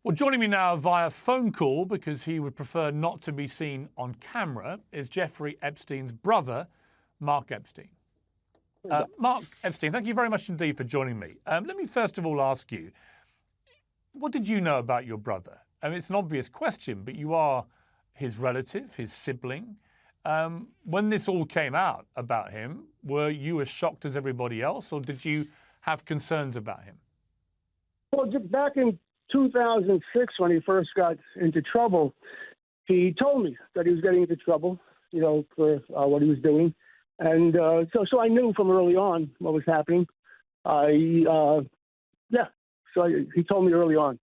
Well, joining me now via phone call, because he would prefer not to be seen on camera, is Jeffrey Epstein's brother, Mark Epstein. Mark Epstein, thank you very much indeed for joining me. Let me first of all ask you, what did you know about your brother? I mean, it's an obvious question, but you are his relative, his sibling. When this all came out about him, were you as shocked as everybody else, or did you have concerns about him? Well, back in 2006, when he first got into trouble, he told me that he was getting into trouble, for what he was doing. And so I knew from early on what was happening. He told me early on.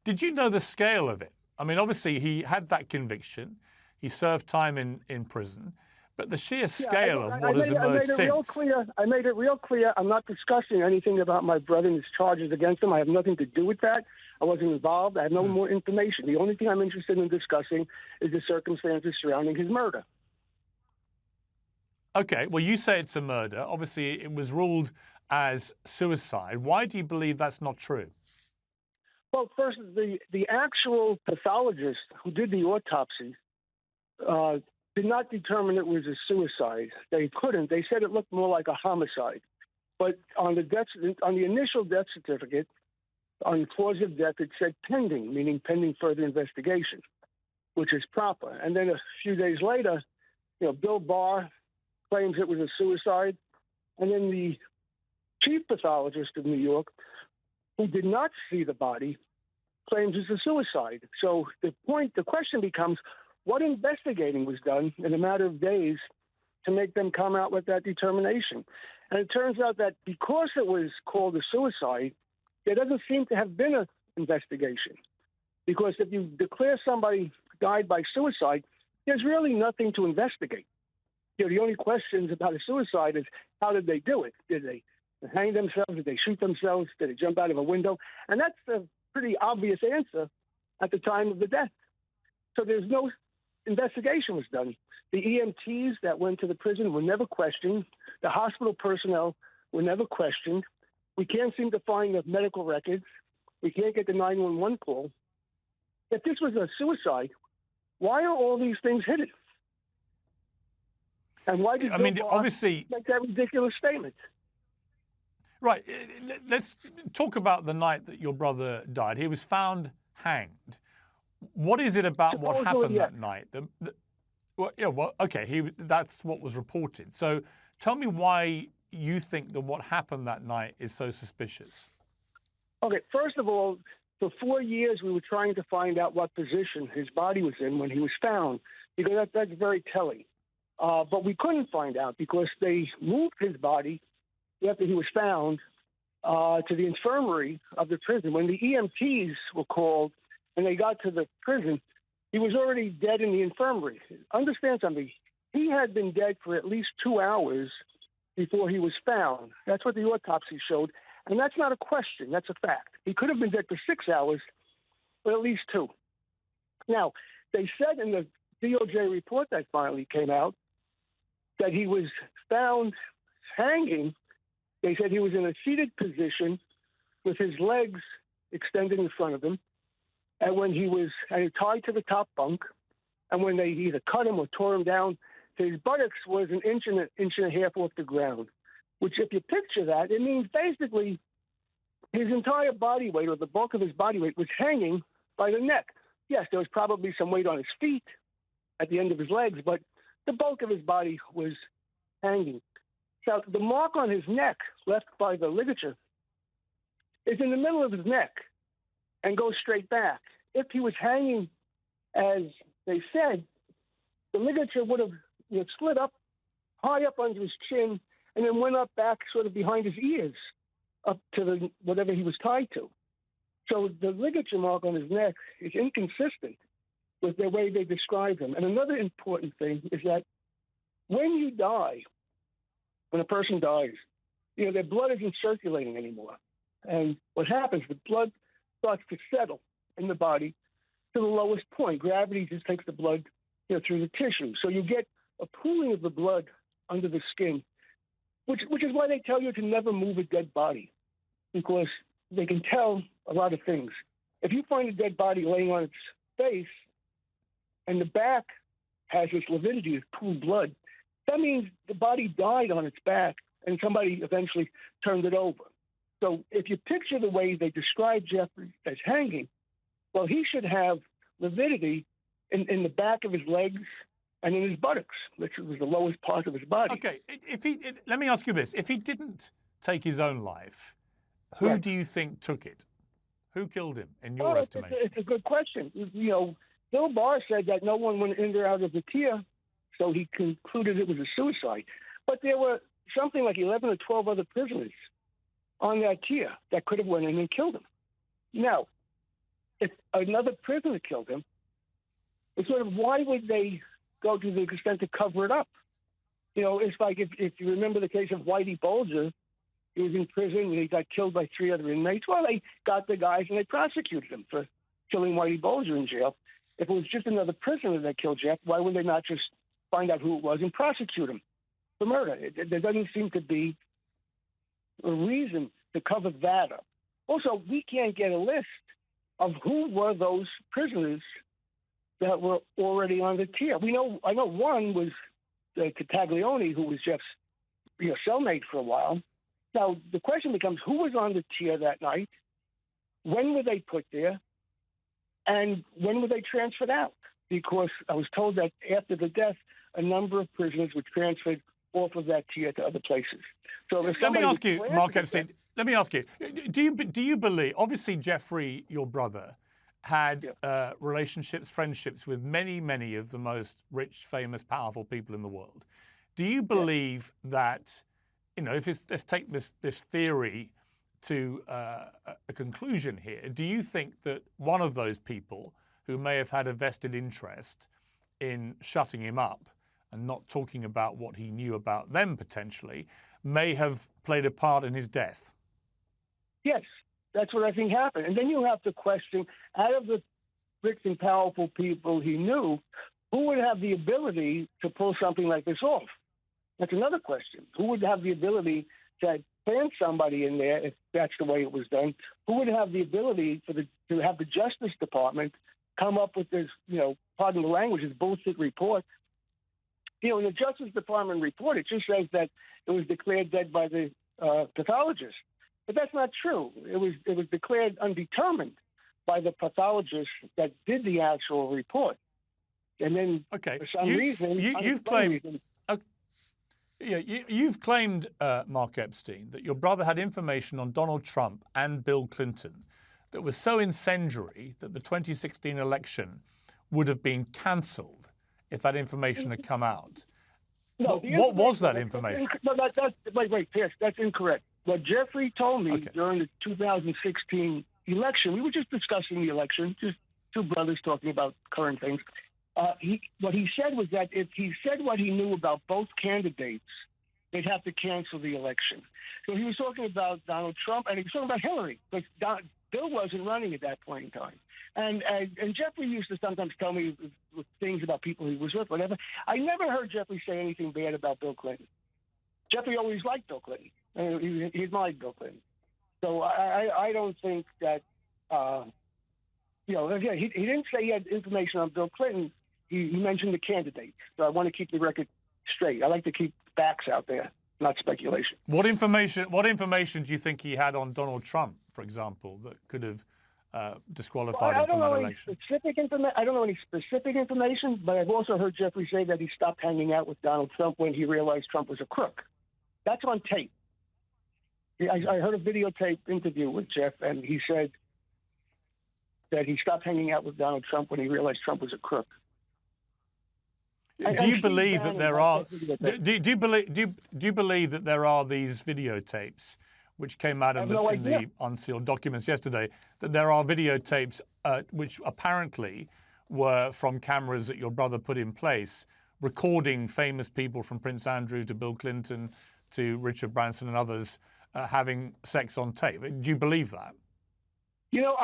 Did you know the scale of it? I mean, obviously, he had that conviction. He served time in prison. But the sheer scale of what has emerged since. I made it real clear. I'm not discussing anything about my brother and his charges against him. I have nothing to do with that. I wasn't involved. I have no more information. The only thing I'm interested in discussing is the circumstances surrounding his murder. Okay, well, you say it's a murder. Obviously, it was ruled as suicide. Why do you believe that's not true? Well, first, the actual pathologist who did the autopsy did not determine it was a suicide. They couldn't. They said it looked more like a homicide. But on the initial death certificate, on the cause of death, it said pending, meaning pending further investigation, which is proper. And then a few days later, Bill Barr claims it was a suicide. And then the chief pathologist of New York, who did not see the body, claims it's a suicide. So the question becomes, what investigating was done in a matter of days to make them come out with that determination? And it turns out that because it was called a suicide, there doesn't seem to have been an investigation. Because if you declare somebody died by suicide, there's really nothing to investigate. The only questions about a suicide is, how did they do it? Did they hang themselves? Did they shoot themselves? Did they jump out of a window? And that's a pretty obvious answer at the time of the death. So there's no investigation was done. The EMTs that went to the prison were never questioned. The hospital personnel were never questioned. We can't seem to find the medical records. We can't get the 911 call. If this was a suicide, why are all these things hidden? And why did Bill Barr obviously make that ridiculous statement? Right. Let's talk about the night that your brother died. He was found hanged. What is it about what happened that night? That's what was reported. So tell me why you think that what happened that night is so suspicious. Okay, first of all, for 4 years we were trying to find out what position his body was in when he was found, because that's very telling. But we couldn't find out because they moved his body after he was found to the infirmary of the prison. When the EMTs were called and they got to the prison, he was already dead in the infirmary. Understand something. He had been dead for at least 2 hours before he was found. That's what the autopsy showed. And that's not a question. That's a fact. He could have been dead for 6 hours, but at least 2. Now, they said in the DOJ report that finally came out that he was found hanging. They said he was in a seated position with his legs extended in front of him. And when he was tied to the top bunk, and when they either cut him or tore him down, his buttocks was an inch and a half off the ground, which if you picture that, it means basically his entire body weight, or the bulk of his body weight, was hanging by the neck. Yes, there was probably some weight on his feet at the end of his legs, but the bulk of his body was hanging. So the mark on his neck left by the ligature is in the middle of his neck and goes straight back. If he was hanging, as they said, the ligature would have slid up high up under his chin and then went up back sort of behind his ears up to whatever he was tied to. So the ligature mark on his neck is inconsistent with the way they describe him. And another important thing is that when you die, when a person dies, their blood isn't circulating anymore. And what happens, the blood starts to settle in the body to the lowest point. Gravity just takes the blood through the tissue. So you get a pooling of the blood under the skin, which is why they tell you to never move a dead body, because they can tell a lot of things. If you find a dead body laying on its face and the back has this lividity, this pooled blood, that means the body died on its back and somebody eventually turned it over. So if you picture the way they describe Jeffrey as hanging, well, he should have lividity in the back of his legs and in his buttocks, which was the lowest part of his body. Okay, let me ask you this. If he didn't take his own life, who do you think took it? Who killed him, in your estimation? It's a good question. You know, Bill Barr said that no one went in or out of the tier, so he concluded it was a suicide. But there were something like 11 or 12 other prisoners on that tier that could have went in and killed him. Now, if another prisoner killed him, it's sort of why would they go to the extent to cover it up? You know, it's like if you remember the case of Whitey Bulger, he was in prison and he got killed by 3 other inmates. Well, they got the guys and they prosecuted him for killing Whitey Bulger in jail. If it was just another prisoner that killed Jeff, why would they not just find out who it was and prosecute him for murder? There doesn't seem to be a reason to cover that up. Also, we can't get a list of who were those prisoners that were already on the tier. I know one was Cataglione, who was Jeff's cellmate for a while. Now, the question becomes, who was on the tier that night? When were they put there? And when were they transferred out? Because I was told that after the death, a number of prisoners were transferred off of that tier to other places. So let me ask you, Mark Epstein, let me ask you, do you believe, obviously Jeffrey, your brother, had relationships, friendships with many, many of the most rich, famous, powerful people in the world. Do you believe that, let's take this theory to a conclusion here. Do you think that one of those people who may have had a vested interest in shutting him up and not talking about what he knew about them potentially may have played a part in his death? Yes, that's what I think happened. And then you have to question, out of the rich and powerful people he knew, who would have the ability to pull something like this off? That's another question. Who would have the ability to plant somebody in there if that's the way it was done? Who would have the ability to have the Justice Department come up with this, pardon the language, this bullshit report? In the Justice Department report, it just says that it was declared dead by the pathologist. But that's not true. It was declared undetermined by the pathologist that did the actual report. And then for some reason, you've claimed, Mark Epstein, that your brother had information on Donald Trump and Bill Clinton that was so incendiary that the 2016 election would have been cancelled if that information had come out. No, what was that information? Wait, Pierce, that's incorrect. What Jeffrey told me during the 2016 election, we were just discussing the election, just two brothers talking about current things. What he said was that if he said what he knew about both candidates, they'd have to cancel the election. So he was talking about Donald Trump, and he was talking about Hillary, because Bill wasn't running at that point in time. And Jeffrey used to sometimes tell me things about people he was with, whatever. I never heard Jeffrey say anything bad about Bill Clinton. Jeffrey always liked Bill Clinton. He admired Bill Clinton. So I don't think that, again, he didn't say he had information on Bill Clinton. He mentioned the candidates. So I want to keep the record straight. I like to keep facts out there, not speculation. What information do you think he had on Donald Trump, for example, that could have disqualified him from that election? I don't know any specific information, but I've also heard Jeffrey say that he stopped hanging out with Donald Trump when he realized Trump was a crook. That's on tape. I heard a videotape interview with Jeff, and he said that he stopped hanging out with Donald Trump when he realized Trump was a crook. Do you believe that there are? Do you believe that there are these videotapes, which came out in the unsealed documents yesterday? That there are videotapes which apparently were from cameras that your brother put in place, recording famous people from Prince Andrew to Bill Clinton to Richard Branson and others having sex on tape. Do you believe that?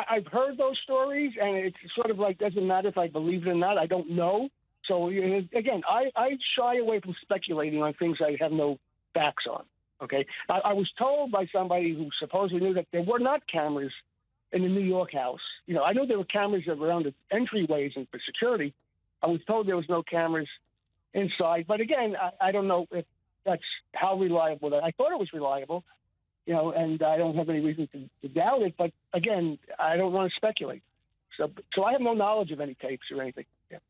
I've heard those stories, and it's sort of like, doesn't matter if I believe it or not. I don't know. So, again, I shy away from speculating on things I have no facts on, okay? I was told by somebody who supposedly knew that there were not cameras in the New York house. You know, I know there were cameras around the entryways and for security. I was told there was no cameras inside. But again, I don't know if that's how reliable that. I thought it was reliable, you know, and I don't have any reason to doubt it. But again, I don't want to speculate. So I have no knowledge of any tapes or anything.